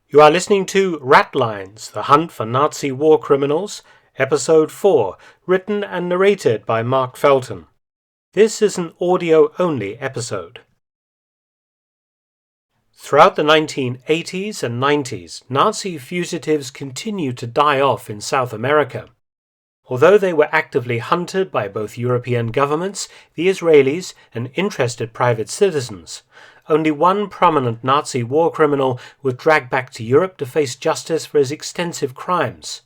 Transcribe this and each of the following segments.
You are listening to Ratlines, The Hunt for Nazi War Criminals, Episode 4, written and narrated by Mark Felton. This is an audio-only episode. Throughout the 1980s and 90s, Nazi fugitives continued to die off in South America. Although they were actively hunted by both European governments, the Israelis, and interested private citizens, only one prominent Nazi war criminal was dragged back to Europe to face justice for his extensive crimes.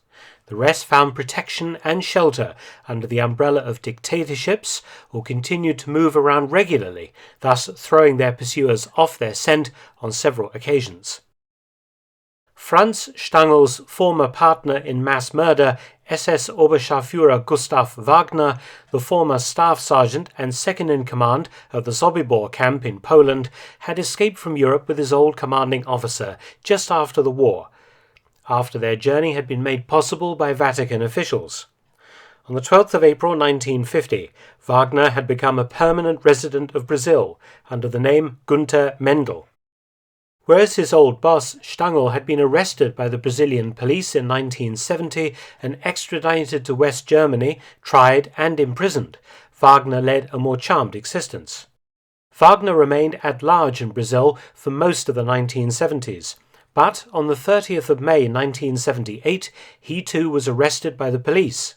The rest found protection and shelter under the umbrella of dictatorships or continued to move around regularly, thus throwing their pursuers off their scent on several occasions. Franz Stangel's former partner in mass murder, SS Oberscharführer Gustav Wagner, the former staff sergeant and second-in-command of the Sobibor camp in Poland, had escaped from Europe with his old commanding officer just after the war, after their journey had been made possible by Vatican officials. On the 12th of April 1950, Wagner had become a permanent resident of Brazil under the name Günther Mengele. Whereas his old boss, Stangl, had been arrested by the Brazilian police in 1970 and extradited to West Germany, tried and imprisoned, Wagner led a more charmed existence. Wagner remained at large in Brazil for most of the 1970s, but on the 30th of May 1978, he too was arrested by the police.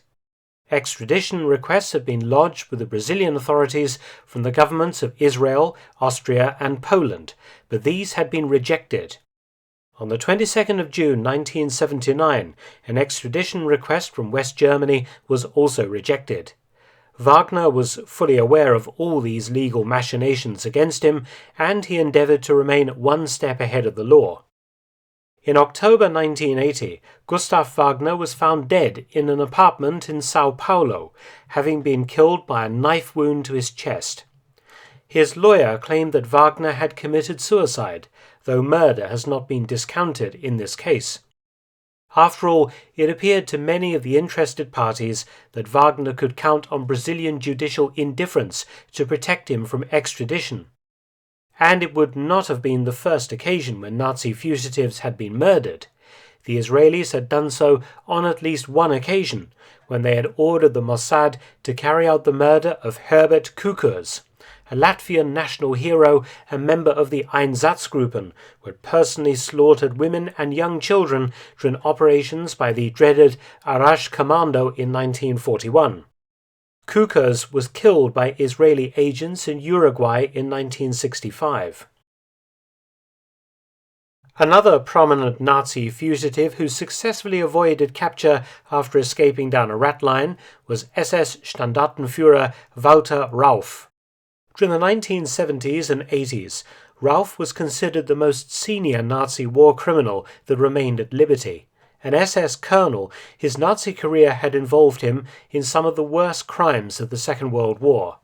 Extradition requests had been lodged with the Brazilian authorities from the governments of Israel, Austria and Poland, but these had been rejected. On the 22nd of June 1979, an extradition request from West Germany was also rejected. Wagner was fully aware of all these legal machinations against him, and he endeavored to remain one step ahead of the law. In October 1980, Gustav Wagner was found dead in an apartment in São Paulo, having been killed by a knife wound to his chest. His lawyer claimed that Wagner had committed suicide, though murder has not been discounted in this case. After all, it appeared to many of the interested parties that Wagner could count on Brazilian judicial indifference to protect him from extradition. And it would not have been the first occasion when Nazi fugitives had been murdered. The Israelis had done so on at least one occasion, when they had ordered the Mossad to carry out the murder of Herbert Kukurs, a Latvian national hero and member of the Einsatzgruppen, who had personally slaughtered women and young children during operations by the dreaded Arash Commando in 1941. Kukurs was killed by Israeli agents in Uruguay in 1965. Another prominent Nazi fugitive who successfully avoided capture after escaping down a rat line was SS Standartenführer Walter Rauff. During the 1970s and 80s, Rauff was considered the most senior Nazi war criminal that remained at liberty. An SS colonel, his Nazi career had involved him in some of the worst crimes of the Second World War.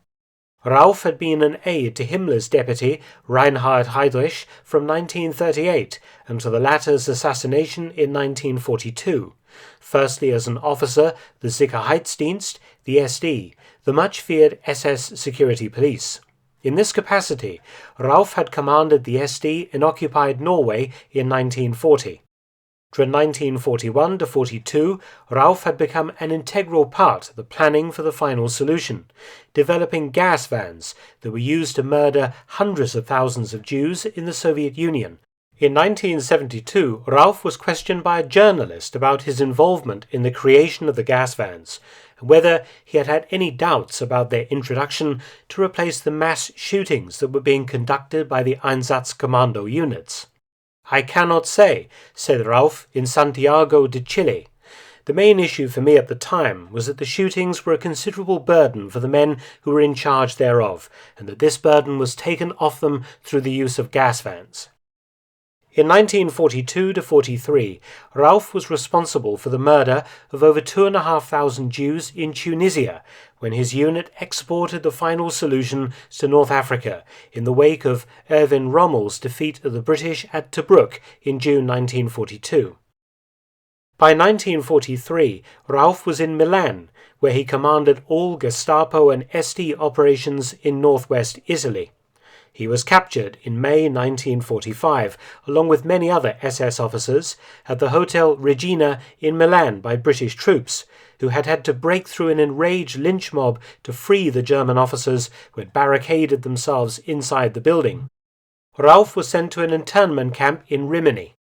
Rauff had been an aide to Himmler's deputy, Reinhard Heydrich, from 1938 until the latter's assassination in 1942, firstly as an officer, the Sicherheitsdienst, the SD, the much-feared SS security police. In this capacity, Rauff had commanded the SD in occupied Norway in 1940. During 1941 to 42, Rauff had become an integral part of the planning for the final solution, developing gas vans that were used to murder hundreds of thousands of Jews in the Soviet Union. In 1972, Rauff was questioned by a journalist about his involvement in the creation of the gas vans, and whether he had had any doubts about their introduction to replace the mass shootings that were being conducted by the Einsatzkommando units. "I cannot say," said Rauff in Santiago de Chile. "The main issue for me at the time was that the shootings were a considerable burden for the men who were in charge thereof, and that this burden was taken off them through the use of gas vans." In 1942 to 43, Rauff was responsible for the murder of over 2,500 Jews in Tunisia when his unit exported the final solution to North Africa in the wake of Erwin Rommel's defeat of the British at Tobruk in June 1942. By 1943, Rauff was in Milan, where he commanded all Gestapo and SD operations in northwest Italy. He was captured in May 1945, along with many other SS officers, at the Hotel Regina in Milan by British troops, who had had to break through an enraged lynch mob to free the German officers who had barricaded themselves inside the building. Rauff was sent to an internment camp in Rimini.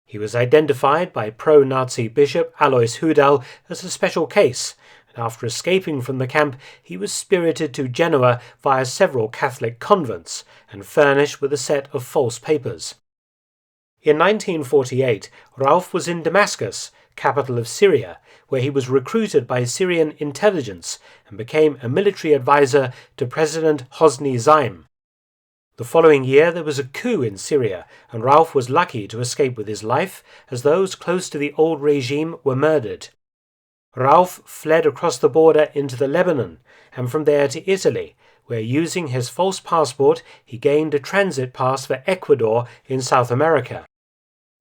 He was identified by pro-Nazi Bishop Alois Hudal as a special case, and after escaping from the camp he was spirited to Genoa via several Catholic convents and furnished with a set of false papers. In 1948, Rauff was in Damascus, capital of Syria, where he was recruited by Syrian intelligence and became a military advisor to President Hosni Zaim. The following year there was a coup in Syria, and Rauff was lucky to escape with his life, as those close to the old regime were murdered. Rauff fled across the border into the Lebanon, and from there to Italy, where using his false passport he gained a transit pass for Ecuador in South America.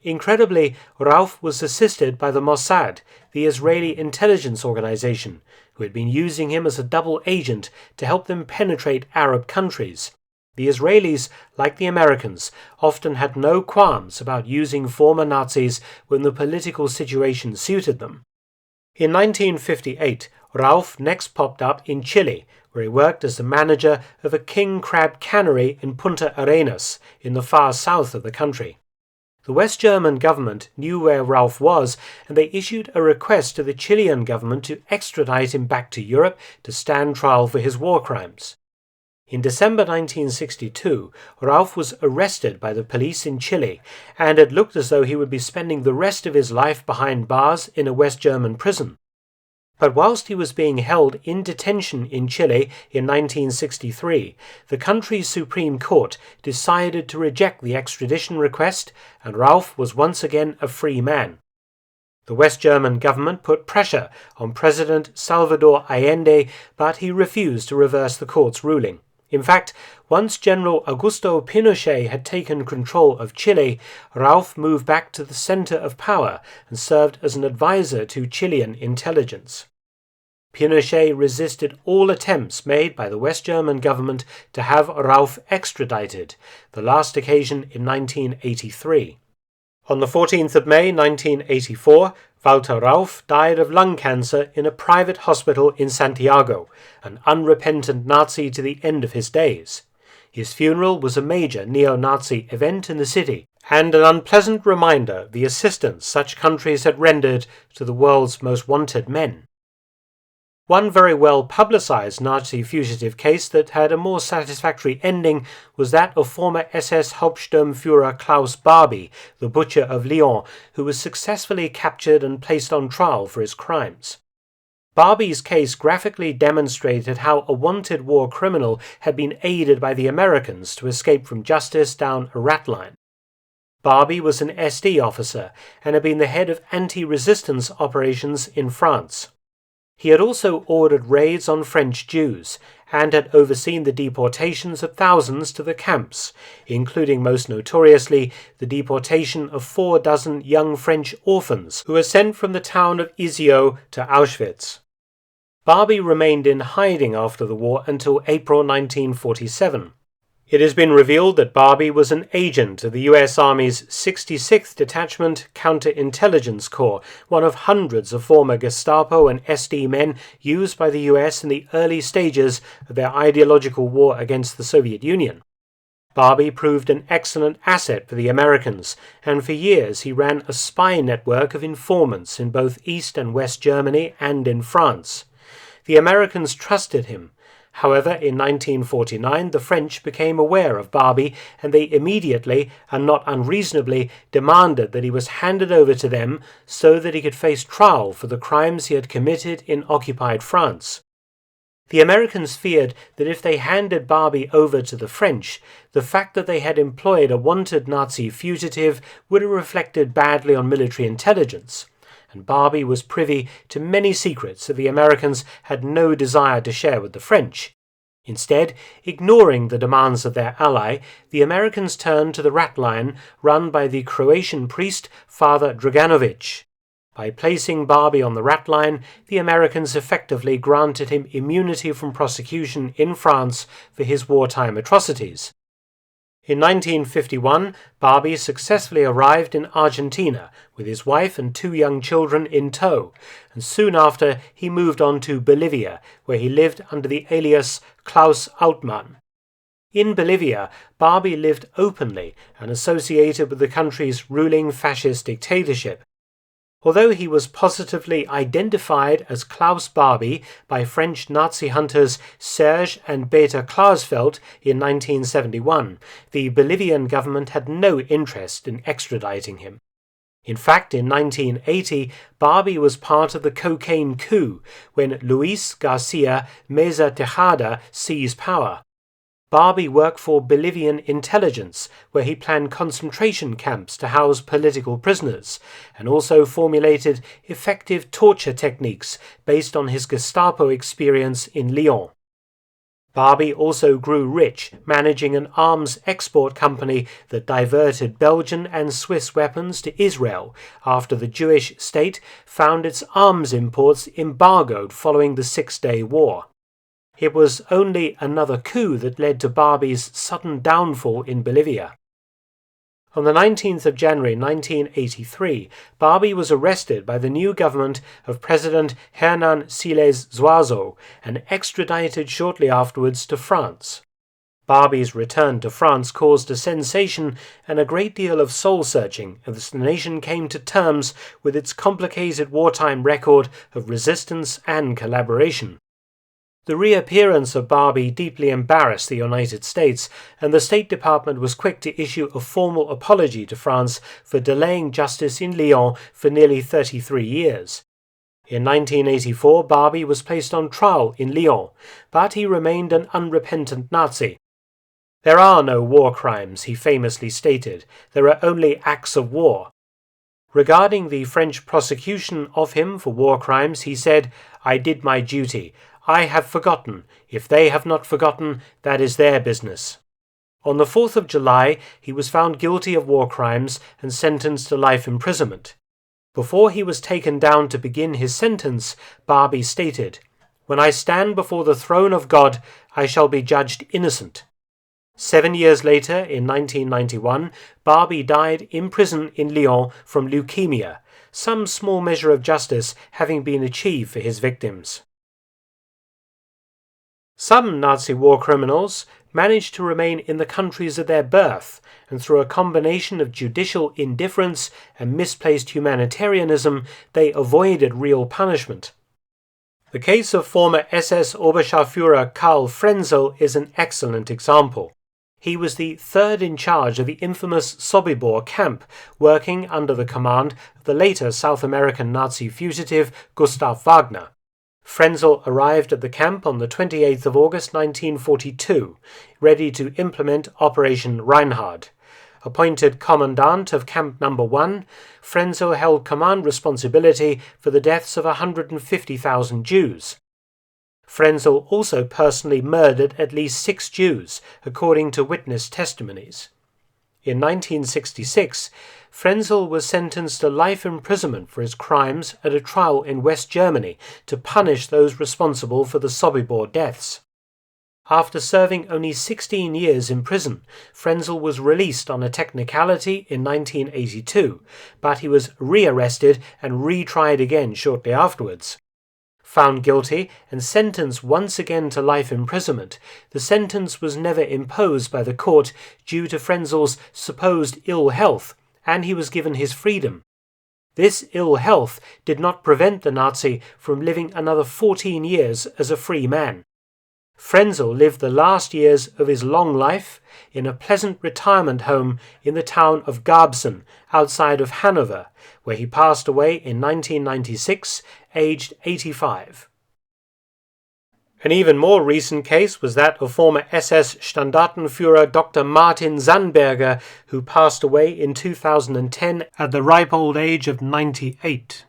Incredibly, Rauff was assisted by the Mossad, the Israeli intelligence organization, who had been using him as a double agent to help them penetrate Arab countries. The Israelis, like the Americans, often had no qualms about using former Nazis when the political situation suited them. In 1958, Rauff next popped up in Chile, where he worked as the manager of a king crab cannery in Punta Arenas, in the far south of the country. The West German government knew where Rauff was, and they issued a request to the Chilean government to extradite him back to Europe to stand trial for his war crimes. In December 1962, Rauff was arrested by the police in Chile, and it looked as though he would be spending the rest of his life behind bars in a West German prison. But whilst he was being held in detention in Chile in 1963, the country's Supreme Court decided to reject the extradition request, and Rauff was once again a free man. The West German government put pressure on President Salvador Allende, but he refused to reverse the court's ruling. In fact, once General Augusto Pinochet had taken control of Chile, Rauff moved back to the center of power and served as an advisor to Chilean intelligence. Pinochet resisted all attempts made by the West German government to have Rauff extradited, the last occasion in 1983. On the 14th of May 1984, Walter Rauff died of lung cancer in a private hospital in Santiago, an unrepentant Nazi to the end of his days. His funeral was a major neo-Nazi event in the city, and an unpleasant reminder of the assistance such countries had rendered to the world's most wanted men. One very well publicized Nazi fugitive case that had a more satisfactory ending was that of former SS Hauptsturmführer Klaus Barbie, the butcher of Lyon, who was successfully captured and placed on trial for his crimes. Barbie's case graphically demonstrated how a wanted war criminal had been aided by the Americans to escape from justice down a rat line. Barbie was an SD officer and had been the head of anti-resistance operations in France. He had also ordered raids on French Jews and had overseen the deportations of thousands to the camps, including most notoriously the deportation of 4 dozen young French orphans who were sent from the town of Izio to Auschwitz. Barbie remained in hiding after the war until April 1947. It has been revealed that Barbie was an agent of the U.S. Army's 66th Detachment Counterintelligence Corps, one of hundreds of former Gestapo and SD men used by the U.S. in the early stages of their ideological war against the Soviet Union. Barbie proved an excellent asset for the Americans, and for years he ran a spy network of informants in both East and West Germany and in France. The Americans trusted him. However, in 1949 the French became aware of Barbie, and they immediately, and not unreasonably, demanded that he was handed over to them so that he could face trial for the crimes he had committed in occupied France. The Americans feared that if they handed Barbie over to the French, the fact that they had employed a wanted Nazi fugitive would have reflected badly on military intelligence, and Barbie was privy to many secrets that the Americans had no desire to share with the French. Instead, ignoring the demands of their ally, the Americans turned to the rat line run by the Croatian priest Father Draganovic. By placing Barbie on the rat line, the Americans effectively granted him immunity from prosecution in France for his wartime atrocities. In 1951, Barbie successfully arrived in Argentina with his wife and 2 young children in tow, and soon after he moved on to Bolivia, where he lived under the alias Klaus Barbie. In Bolivia, Barbie lived openly and associated with the country's ruling fascist dictatorship. Although he was positively identified as Klaus Barbie by French Nazi hunters Serge and Beta Klausfeld in 1971, the Bolivian government had no interest in extraditing him. In fact, in 1980, Barbie was part of the cocaine coup when Luis Garcia Meza Tejada seized power. Barbie worked for Bolivian intelligence, where he planned concentration camps to house political prisoners, and also formulated effective torture techniques based on his Gestapo experience in Lyon. Barbie also grew rich, managing an arms export company that diverted Belgian and Swiss weapons to Israel after the Jewish state found its arms imports embargoed following the Six-Day War. It was only another coup that led to Barbie's sudden downfall in Bolivia. On the 19th of January 1983, Barbie was arrested by the new government of President Hernan Siles Zuazo and extradited shortly afterwards to France. Barbie's return to France caused a sensation and a great deal of soul-searching as the nation came to terms with its complicated wartime record of resistance and collaboration. The reappearance of Barbie deeply embarrassed the United States, and the State Department was quick to issue a formal apology to France for delaying justice in Lyon for nearly 33 years. In 1984, Barbie was placed on trial in Lyon, but he remained an unrepentant Nazi. "There are no war crimes," he famously stated. "There are only acts of war." Regarding the French prosecution of him for war crimes, he said, "I did my duty. I have forgotten. If they have not forgotten, that is their business." On the 4th of July, he was found guilty of war crimes and sentenced to life imprisonment. Before he was taken down to begin his sentence, Barbie stated, "When I stand before the throne of God, I shall be judged innocent." 7 years later, in 1991, Barbie died in prison in Lyon from leukemia, some small measure of justice having been achieved for his victims. Some Nazi war criminals managed to remain in the countries of their birth, and through a combination of judicial indifference and misplaced humanitarianism, they avoided real punishment. The case of former SS Oberscharführer Franz Frenzel is an excellent example. He was the third in charge of the infamous Sobibor camp, working under the command of the later South American Nazi fugitive Gustav Wagner. Frenzel arrived at the camp on the 28th of August 1942, ready to implement Operation Reinhard. Appointed commandant of Camp No. 1, Frenzel held command responsibility for the deaths of 150,000 Jews. Frenzel also personally murdered at least 6 Jews, according to witness testimonies. In 1966, Frenzel was sentenced to life imprisonment for his crimes at a trial in West Germany to punish those responsible for the Sobibor deaths. After serving only 16 years in prison, Frenzel was released on a technicality in 1982, but he was rearrested and retried again shortly afterwards. Found guilty and sentenced once again to life imprisonment, the sentence was never imposed by the court due to Frenzel's supposed ill health, and he was given his freedom. This ill health did not prevent the Nazi from living another 14 years as a free man. Frenzel lived the last years of his long life in a pleasant retirement home in the town of Garbsen, outside of Hanover, where he passed away in 1996, aged 85. An even more recent case was that of former SS Standartenführer Dr. Martin Sandberger, who passed away in 2010 at the ripe old age of 98.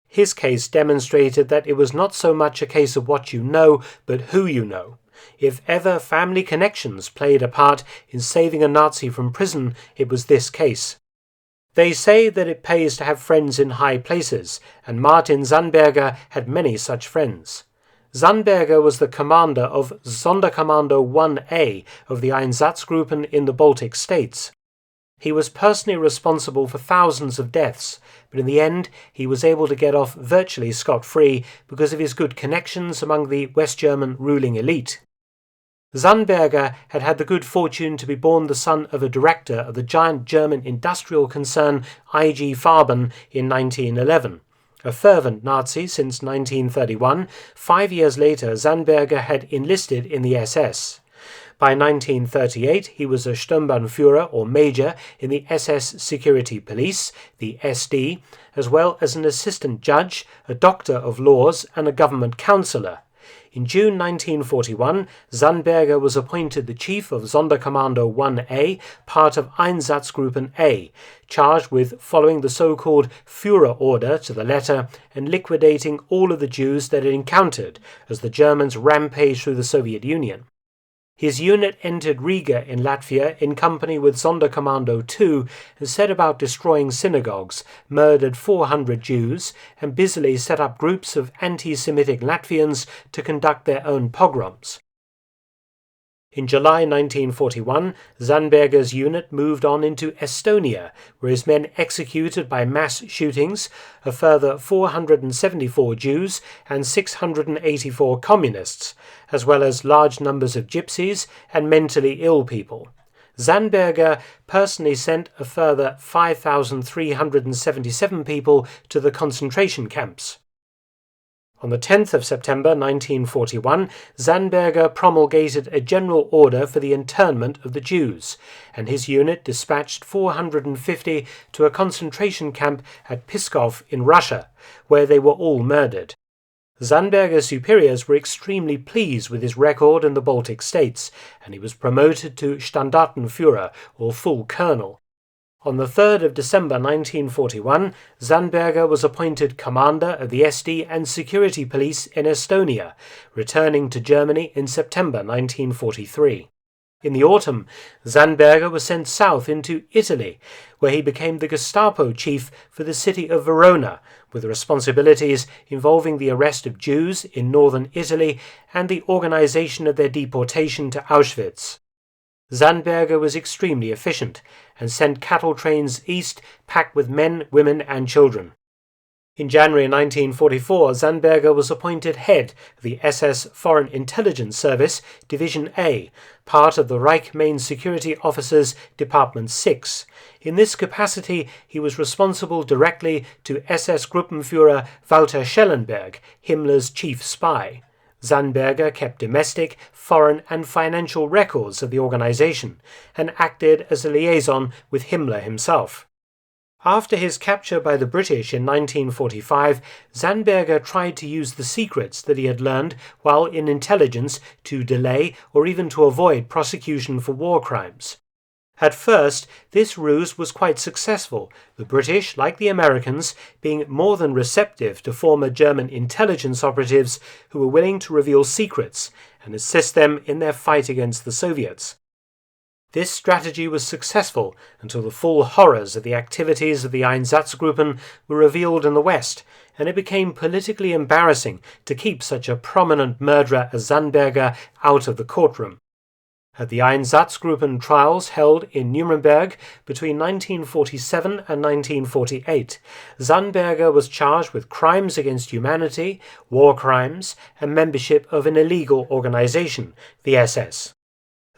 His case demonstrated that it was not so much a case of what you know, but who you know. If ever family connections played a part in saving a Nazi from prison, it was this case. They say that it pays to have friends in high places, and Martin Sandberger had many such friends. Sandberger was the commander of Sonderkommando 1A of the Einsatzgruppen in the Baltic states. He was personally responsible for thousands of deaths, but in the end he was able to get off virtually scot-free because of his good connections among the West German ruling elite. Sandberger had had the good fortune to be born the son of a director of the giant German industrial concern IG Farben in 1911. A fervent Nazi since 1931, 5 years later Sandberger had enlisted in the SS. By 1938 he was a Sturmbannführer or major in the SS Security Police, the SD, as well as an assistant judge, a doctor of laws and a government councillor. In June 1941, Sandberger was appointed the chief of Sonderkommando 1A, part of Einsatzgruppen A, charged with following the so-called Führer order to the letter and liquidating all of the Jews that it encountered as the Germans rampaged through the Soviet Union. His unit entered Riga in Latvia in company with Sonderkommando 2 and set about destroying synagogues, murdered 400 Jews, and busily set up groups of anti-Semitic Latvians to conduct their own pogroms. In July 1941, Sandberger's unit moved on into Estonia, where his men executed by mass shootings a further 474 Jews and 684 communists, as well as large numbers of gypsies and mentally ill people. Sandberger personally sent a further 5,377 people to the concentration camps. On the 10th of September 1941, Sandberger promulgated a general order for the internment of the Jews, and his unit dispatched 450 to a concentration camp at Pskov in Russia, where they were all murdered. Sandberger's superiors were extremely pleased with his record in the Baltic states, and he was promoted to Standartenführer, or full colonel. On the 3rd of December 1941, Sandberger was appointed commander of the SD and security police in Estonia, returning to Germany in September 1943. In the autumn, Sandberger was sent south into Italy, where he became the Gestapo chief for the city of Verona, with responsibilities involving the arrest of Jews in northern Italy and the organization of their deportation to Auschwitz. Sandberger was extremely efficient and sent cattle trains east packed with men, women and children. In January 1944, Sandberger was appointed head of the SS Foreign Intelligence Service, Division A, part of the Reich Main Security Officers, Department 6. In this capacity, he was responsible directly to SS Gruppenführer Walter Schellenberg, Himmler's chief spy. Sandberger kept domestic, foreign and financial records of the organization and acted as a liaison with Himmler himself. After his capture by the British in 1945, Sandberger tried to use the secrets that he had learned while in intelligence to delay or even to avoid prosecution for war crimes. At first, this ruse was quite successful, the British, like the Americans, being more than receptive to former German intelligence operatives who were willing to reveal secrets and assist them in their fight against the Soviets. This strategy was successful until the full horrors of the activities of the Einsatzgruppen were revealed in the West, and it became politically embarrassing to keep such a prominent murderer as Sandberger out of the courtroom. At the Einsatzgruppen trials held in Nuremberg between 1947 and 1948, Sandberger was charged with crimes against humanity, war crimes, and membership of an illegal organization, the SS.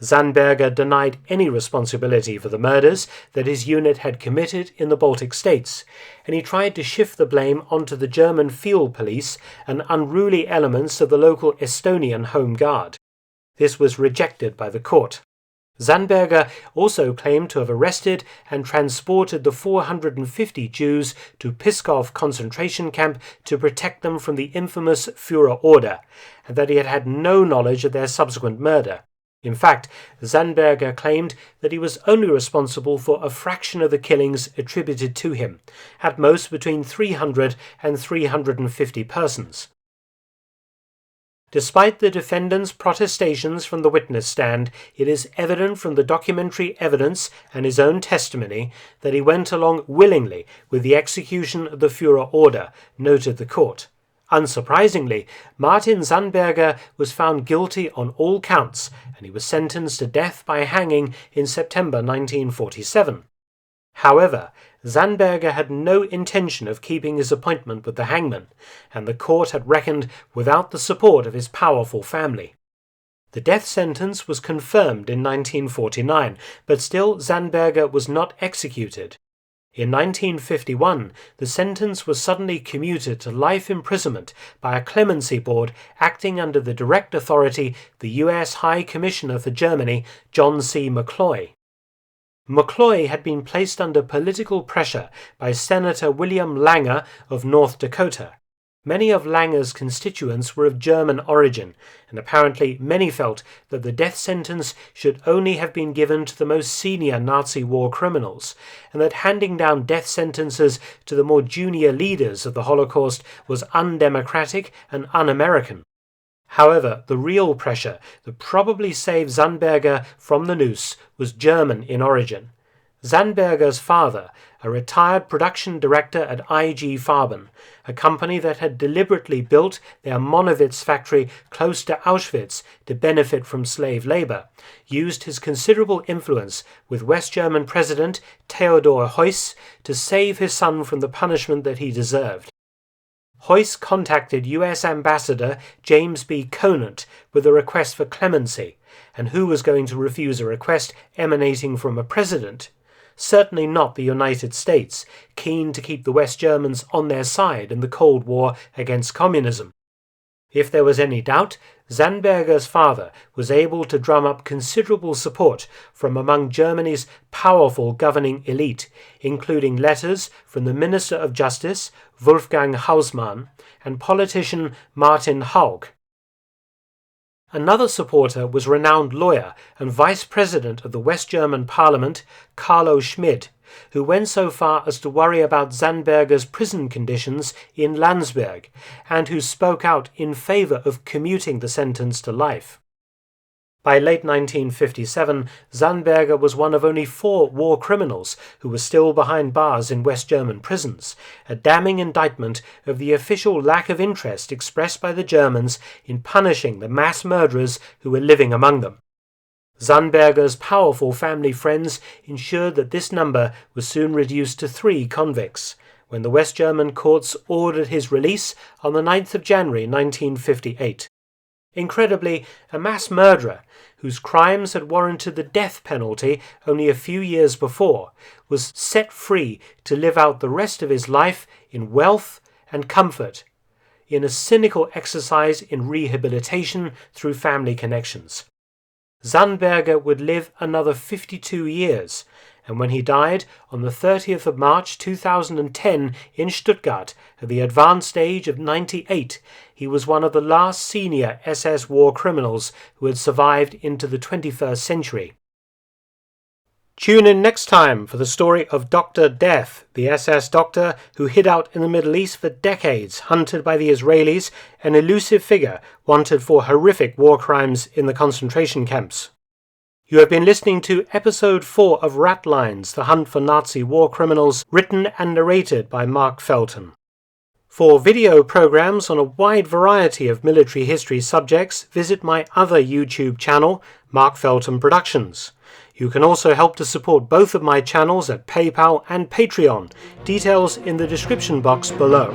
Sandberger denied any responsibility for the murders that his unit had committed in the Baltic states, and he tried to shift the blame onto the German field police and unruly elements of the local Estonian Home Guard. This was rejected by the court. Sandberger also claimed to have arrested and transported the 450 Jews to Pskov concentration camp to protect them from the infamous Führer order, and that he had had no knowledge of their subsequent murder. In fact, Sandberger claimed that he was only responsible for a fraction of the killings attributed to him, at most between 300 and 350 persons. Despite the defendant's protestations from the witness stand, it is evident from the documentary evidence and his own testimony that he went along willingly with the execution of the Führer order, noted the court. Unsurprisingly, Martin Sandberger was found guilty on all counts, and he was sentenced to death by hanging in September 1947. However, Sandberger had no intention of keeping his appointment with the hangman, and the court had reckoned without the support of his powerful family. The death sentence was confirmed in 1949, but still Sandberger was not executed. In 1951, the sentence was suddenly commuted to life imprisonment by a clemency board acting under the direct authority of the U.S. High Commissioner for Germany, John C. McCloy. McCloy had been placed under political pressure by Senator William Langer of North Dakota. Many of Langer's constituents were of German origin, and apparently many felt that the death sentence should only have been given to the most senior Nazi war criminals, and that handing down death sentences to the more junior leaders of the Holocaust was undemocratic and un-American. However, the real pressure that probably saved Sandberger from the noose was German in origin. Sandberger's father, a retired production director at IG Farben, a company that had deliberately built their Monowitz factory close to Auschwitz to benefit from slave labor, used his considerable influence with West German President Theodor Heuss to save his son from the punishment that he deserved. Heuss contacted U.S. Ambassador James B. Conant with a request for clemency, and who was going to refuse a request emanating from a president? Certainly not the United States, keen to keep the West Germans on their side in the Cold War against communism. If there was any doubt, Sandberger's father was able to drum up considerable support from among Germany's powerful governing elite, including letters from the Minister of Justice, Wolfgang Hausmann, and politician Martin Haug. Another supporter was renowned lawyer and vice president of the West German Parliament, Carlo Schmid, who went so far as to worry about Sandberger's prison conditions in Landsberg, and who spoke out in favor of commuting the sentence to life. By late 1957, Sandberger was one of only 4 war criminals who were still behind bars in West German prisons, a damning indictment of the official lack of interest expressed by the Germans in punishing the mass murderers who were living among them. Sandberger's powerful family friends ensured that this number was soon reduced to 3 convicts, when the West German courts ordered his release on the 9th of January 1958. Incredibly, a mass murderer, whose crimes had warranted the death penalty only a few years before, was set free to live out the rest of his life in wealth and comfort, in a cynical exercise in rehabilitation through family connections. Sandberger would live another 52 years, and when he died on the 30th of March 2010 in Stuttgart at the advanced age of 98, he was one of the last senior SS war criminals who had survived into the 21st century. Tune in next time for the story of Dr. Death, the SS doctor who hid out in the Middle East for decades, hunted by the Israelis, an elusive figure wanted for horrific war crimes in the concentration camps. You have been listening to Episode 4 of Ratlines, The Hunt for Nazi War Criminals, written and narrated by Mark Felton. For video programs on a wide variety of military history subjects, visit my other YouTube channel, Mark Felton Productions. You can also help to support both of my channels at PayPal and Patreon. Details in the description box below.